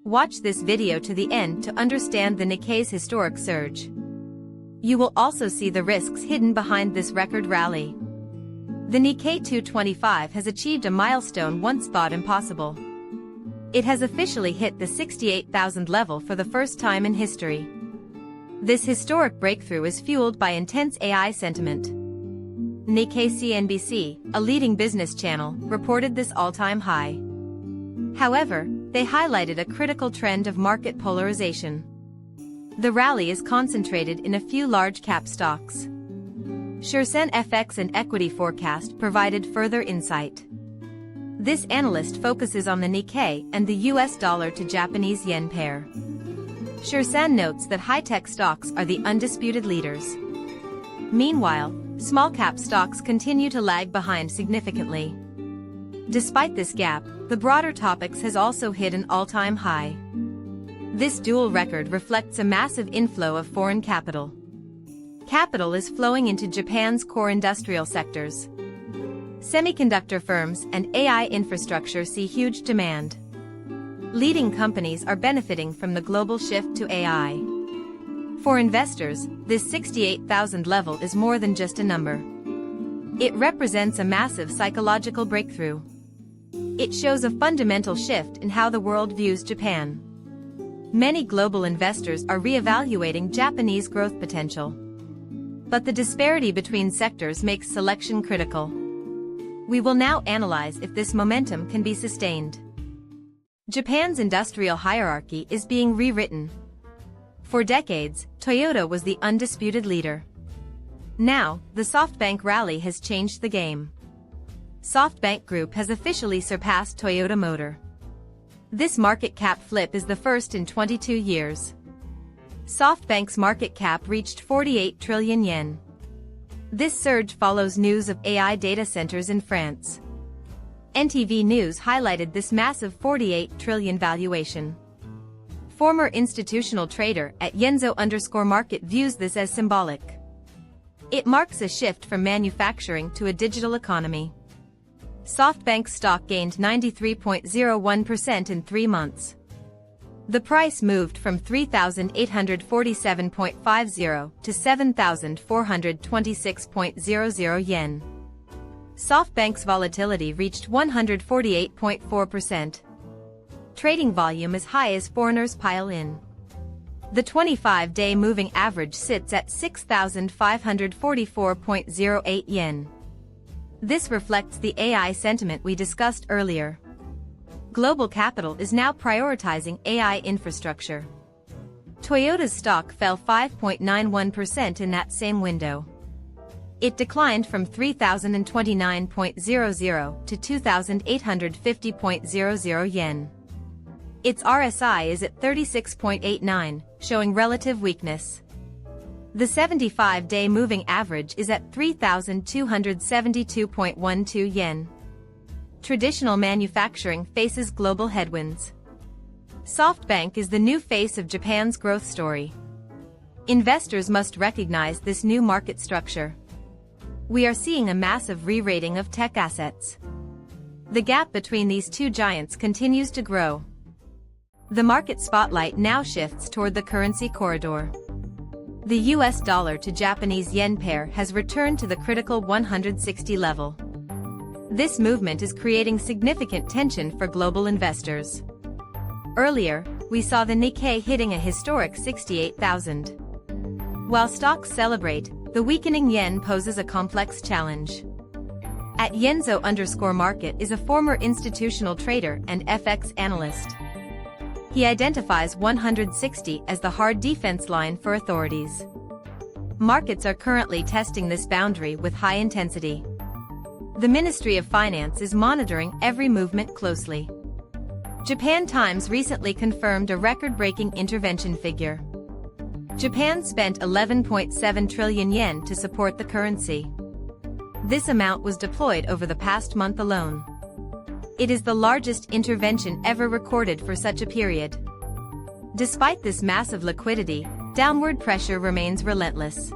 Watch this video to the end to understand the Nikkei's historic surge. You will also see the risks hidden behind this record rally. The Nikkei 225 has achieved a milestone once thought impossible. It has officially hit the 68,000 level for the first time in history. This historic breakthrough is fueled by intense AI sentiment. Nikkei CNBC, a leading business channel, reported this all-time high. However, they highlighted a critical trend of market polarization. The rally is concentrated in a few large-cap stocks. Shursen FX and Equity Forecast provided further insight. This analyst focuses on the Nikkei and the US dollar to Japanese yen pair. Shursen notes that high-tech stocks are the undisputed leaders. Meanwhile, small-cap stocks continue to lag behind significantly. Despite this gap, the broader topics has also hit an all-time high. This dual record reflects a massive inflow of foreign capital. Capital is flowing into Japan's core industrial sectors. Semiconductor firms and AI infrastructure see huge demand. Leading companies are benefiting from the global shift to AI. For investors, this 68,000 level is more than just a number. It represents a massive psychological breakthrough. It shows a fundamental shift in how the world views Japan. Many global investors are re-evaluating Japanese growth potential. But the disparity between sectors makes selection critical. We will now analyze if this momentum can be sustained. Japan's industrial hierarchy is being rewritten. For decades, Toyota was the undisputed leader. Now, the SoftBank rally has changed the game. SoftBank Group has officially surpassed Toyota Motor. This market cap flip is the first in 22 years. SoftBank's market cap reached 48 trillion yen. This surge follows news of AI data centers in France. NTV News highlighted this massive 48 trillion valuation. Former institutional trader at Yenzo_market views this as symbolic. It marks a shift from manufacturing to a digital economy. SoftBank stock gained 93.01% in 3 months. The price moved from 3,847.50 to 7,426.00 yen. SoftBank's volatility reached 148.4%. Trading volume as high as foreigners pile in. The 25-day moving average sits at 6,544.08 yen. This reflects the AI sentiment we discussed earlier. Global capital is now prioritizing AI infrastructure. Toyota's stock fell 5.91% in that same window. It declined from 3,029.00 to 2,850.00 yen. Its RSI is at 36.89, showing relative weakness. The 75-day moving average is at 3,272.12 yen. Traditional manufacturing faces global headwinds. SoftBank is the new face of Japan's growth story. Investors must recognize this new market structure. We are seeing a massive re-rating of tech assets. The gap between these two giants continues to grow. The market spotlight now shifts toward the currency corridor. The US dollar to Japanese yen pair has returned to the critical 160 level. This movement is creating significant tension for global investors. Earlier, we saw the Nikkei hitting a historic 68,000. While stocks celebrate, the weakening yen poses a complex challenge. At Yenzo_market is a former institutional trader and FX analyst. He identifies 160 as the hard defense line for authorities. Markets are currently testing this boundary with high intensity. The Ministry of Finance is monitoring every movement closely. Japan Times recently confirmed a record-breaking intervention figure. Japan spent 11.7 trillion yen to support the currency. This amount was deployed over the past month alone. It is the largest intervention ever recorded for such a period. Despite this massive liquidity, downward pressure remains relentless.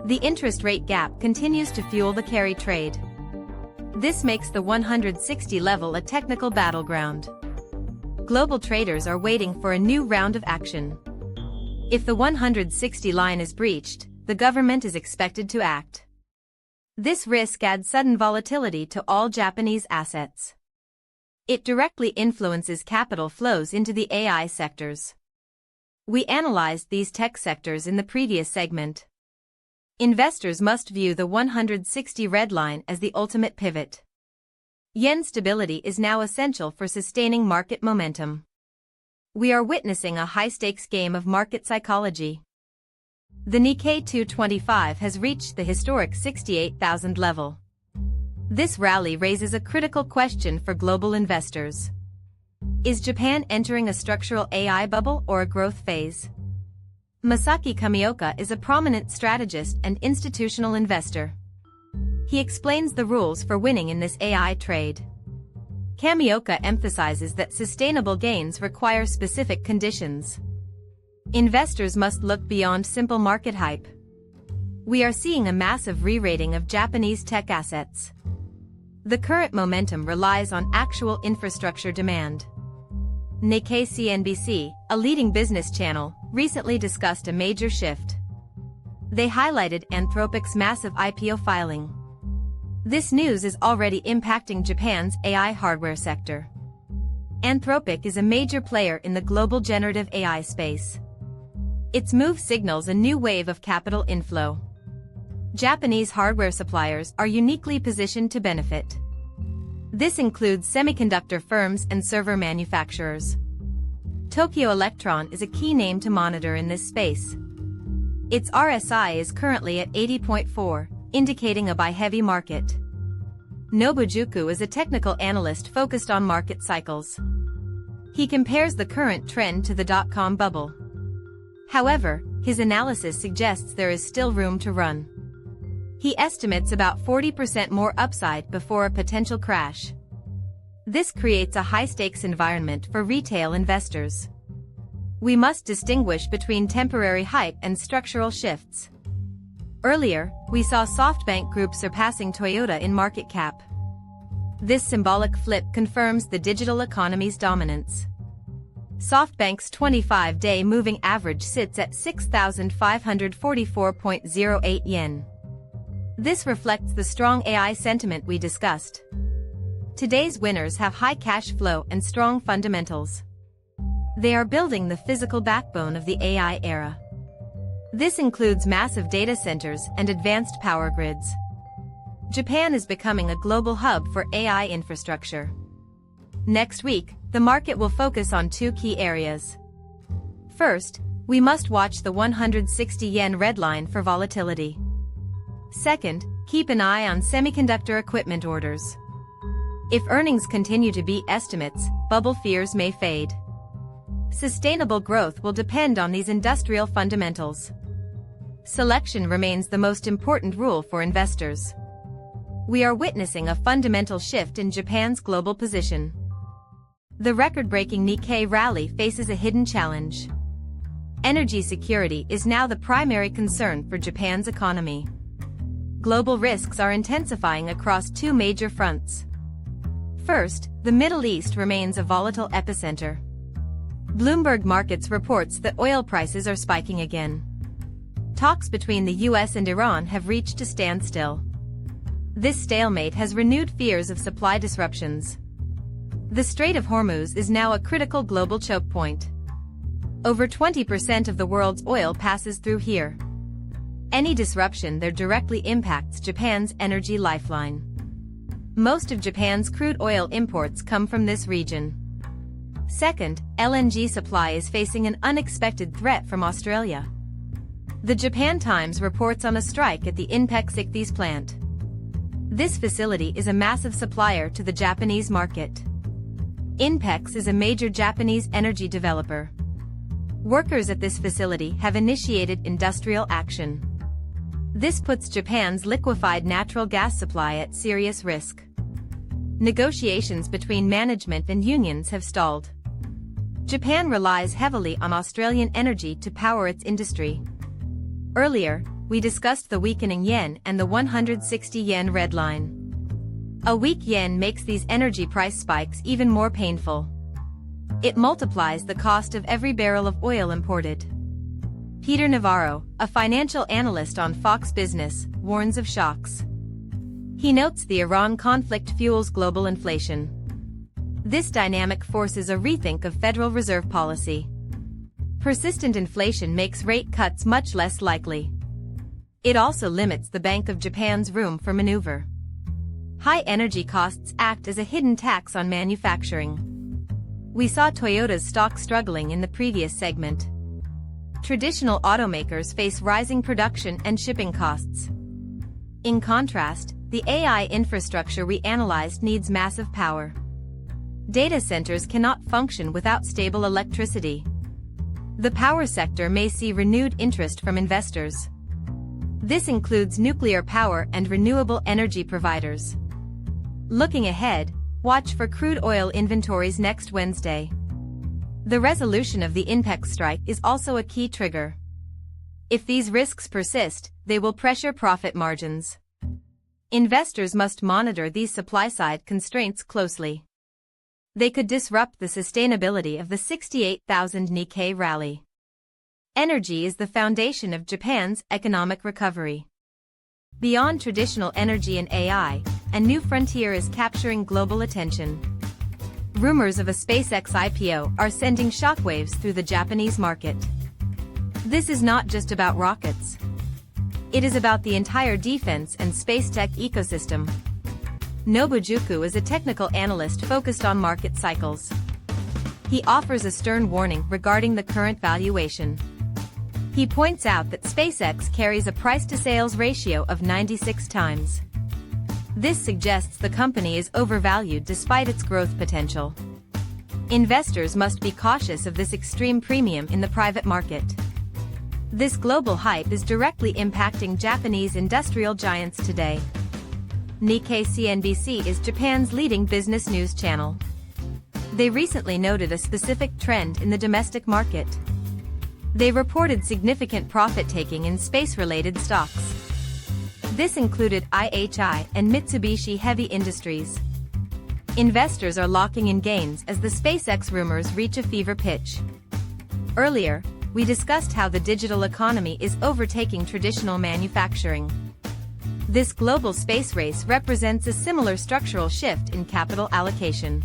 The interest rate gap continues to fuel the carry trade. This makes the 160 level a technical battleground. global traders are waiting for a new round of action. If the 160 line is breached, the government is expected to act. This risk adds sudden volatility to all Japanese assets. It directly influences capital flows into the AI sectors. We analyzed these tech sectors in the previous segment. Investors must view the 160 red line as the ultimate pivot. Yen stability is now essential for sustaining market momentum. We are witnessing a high-stakes game of market psychology. The Nikkei 225 has reached the historic 68,000 level. This rally raises a critical question for global investors. Is Japan entering a structural AI bubble or a growth phase? Masaki Kamioka is a prominent strategist and institutional investor. He explains the rules for winning in this AI trade. Kamioka emphasizes that sustainable gains require specific conditions. Investors must look beyond simple market hype. We are seeing a massive re-rating of Japanese tech assets. The current momentum relies on actual infrastructure demand. Nikkei CNBC, a leading business channel, recently discussed a major shift. They highlighted Anthropic's massive IPO filing. This news is already impacting Japan's AI hardware sector. Anthropic is a major player in the global generative AI space. Its move signals a new wave of capital inflow. Japanese hardware suppliers are uniquely positioned to benefit. This includes semiconductor firms and server manufacturers. Tokyo Electron is a key name to monitor in this space. Its RSI is currently at 80.4, indicating a buy-heavy market. Nobujuku is a technical analyst focused on market cycles. He compares the current trend to the dot-com bubble. However, his analysis suggests there is still room to run. He estimates about 40% more upside before a potential crash. This creates a high-stakes environment for retail investors. We must distinguish between temporary hype and structural shifts. Earlier, we saw SoftBank Group surpassing Toyota in market cap. This symbolic flip confirms the digital economy's dominance. SoftBank's 25-day moving average sits at 6,544.08 yen. This reflects the strong AI sentiment we discussed. Today's winners have high cash flow and strong fundamentals. They are building the physical backbone of the AI era. This includes massive data centers and advanced power grids. Japan is becoming a global hub for AI infrastructure. Next week, the market will focus on two key areas. First, we must watch the 160 yen red line for volatility. Second, keep an eye on semiconductor equipment orders. If earnings continue to beat estimates, bubble fears may fade. Sustainable growth will depend on these industrial fundamentals. Selection remains the most important rule for investors. We are witnessing a fundamental shift in Japan's global position. The record-breaking Nikkei rally faces a hidden challenge. Energy security is now the primary concern for Japan's economy. Global risks are intensifying across two major fronts. First, the Middle East remains a volatile epicenter. Bloomberg Markets reports that oil prices are spiking again. Talks between the US and Iran have reached a standstill. This stalemate has renewed fears of supply disruptions. The Strait of Hormuz is now a critical global choke point. Over 20% of the world's oil passes through here. Any disruption there directly impacts Japan's energy lifeline. Most of Japan's crude oil imports come from this region. Second, LNG supply is facing an unexpected threat from Australia. The Japan Times reports on a strike at the INPEX Ichthys plant. This facility is a massive supplier to the Japanese market. INPEX is a major Japanese energy developer. Workers at this facility have initiated industrial action. This puts Japan's liquefied natural gas supply at serious risk. Negotiations between management and unions have stalled. Japan relies heavily on Australian energy to power its industry. Earlier, we discussed the weakening yen and the 160 yen red line. A weak yen makes these energy price spikes even more painful. It multiplies the cost of every barrel of oil imported. Peter Navarro, a financial analyst on Fox Business, warns of shocks. He notes the Iran conflict fuels global inflation. This dynamic forces a rethink of Federal Reserve policy. Persistent inflation makes rate cuts much less likely. It also limits the Bank of Japan's room for maneuver. High energy costs act as a hidden tax on manufacturing. We saw Toyota's stock struggling in the previous segment. Traditional automakers face rising production and shipping costs. In contrast, the AI infrastructure we analyzed needs massive power. Data centers cannot function without stable electricity. The power sector may see renewed interest from investors. This includes nuclear power and renewable energy providers. Looking ahead, watch for crude oil inventories next Wednesday. The resolution of the INPEX strike is also a key trigger. If these risks persist, they will pressure profit margins. Investors must monitor these supply-side constraints closely. They could disrupt the sustainability of the 68,000 Nikkei rally. Energy is the foundation of Japan's economic recovery. Beyond traditional energy and AI, a new frontier is capturing global attention. Rumors of a SpaceX IPO are sending shockwaves through the Japanese market. This is not just about rockets. It is about the entire defense and space tech ecosystem. Nobujuku is a technical analyst focused on market cycles. He offers a stern warning regarding the current valuation. He points out that SpaceX carries a price-to-sales ratio of 96 times. This suggests the company is overvalued despite its growth potential. Investors must be cautious of this extreme premium in the private market. This global hype is directly impacting Japanese industrial giants today. Nikkei CNBC is Japan's leading business news channel. They recently noted a specific trend in the domestic market. They reported significant profit-taking in space-related stocks. This included IHI and Mitsubishi Heavy Industries. Investors are locking in gains as the SpaceX rumors reach a fever pitch. Earlier, we discussed how the digital economy is overtaking traditional manufacturing. This global space race represents a similar structural shift in capital allocation.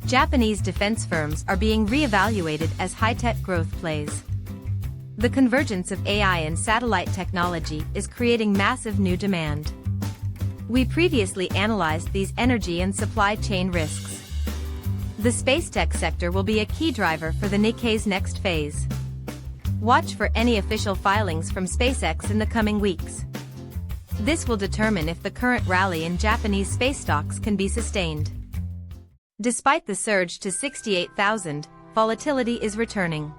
Japanese defense firms are being re-evaluated as high-tech growth plays. The convergence of AI and satellite technology is creating massive new demand. We previously analyzed these energy and supply chain risks. The space tech sector will be a key driver for the Nikkei's next phase. Watch for any official filings from SpaceX in the coming weeks. This will determine if the current rally in Japanese space stocks can be sustained. Despite the surge to 68,000, volatility is returning.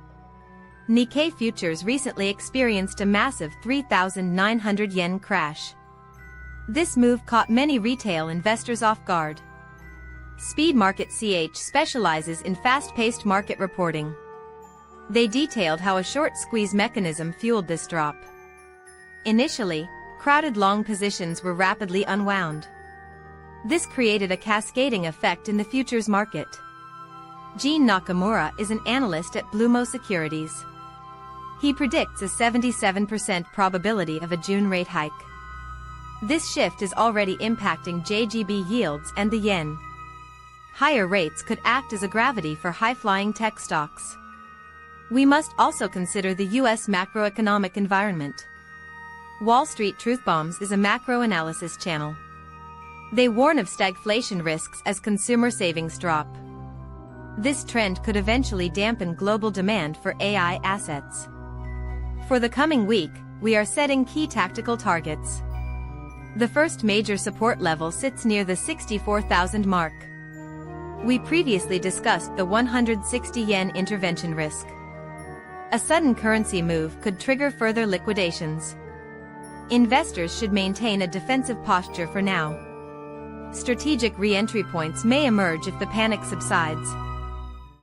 Nikkei futures recently experienced a massive 3,900 yen crash. This move caught many retail investors off guard. Speed Market CH specializes in fast-paced market reporting. They detailed how a short squeeze mechanism fueled this drop. Initially, crowded long positions were rapidly unwound. This created a cascading effect in the futures market. Gene Nakamura is an analyst at Blumo Securities. He predicts a 77% probability of a June rate hike. This shift is already impacting JGB yields and the yen. Higher rates could act as a gravity for high-flying tech stocks. We must also consider the U.S. macroeconomic environment. Wall Street Truth Bombs is a macro analysis channel. They warn of stagflation risks as consumer savings drop. This trend could eventually dampen global demand for AI assets. For the coming week, we are setting key tactical targets. The first major support level sits near the 64,000 mark. We previously discussed the 160 yen intervention risk. A sudden currency move could trigger further liquidations. Investors should maintain a defensive posture for now. Strategic re-entry points may emerge if the panic subsides.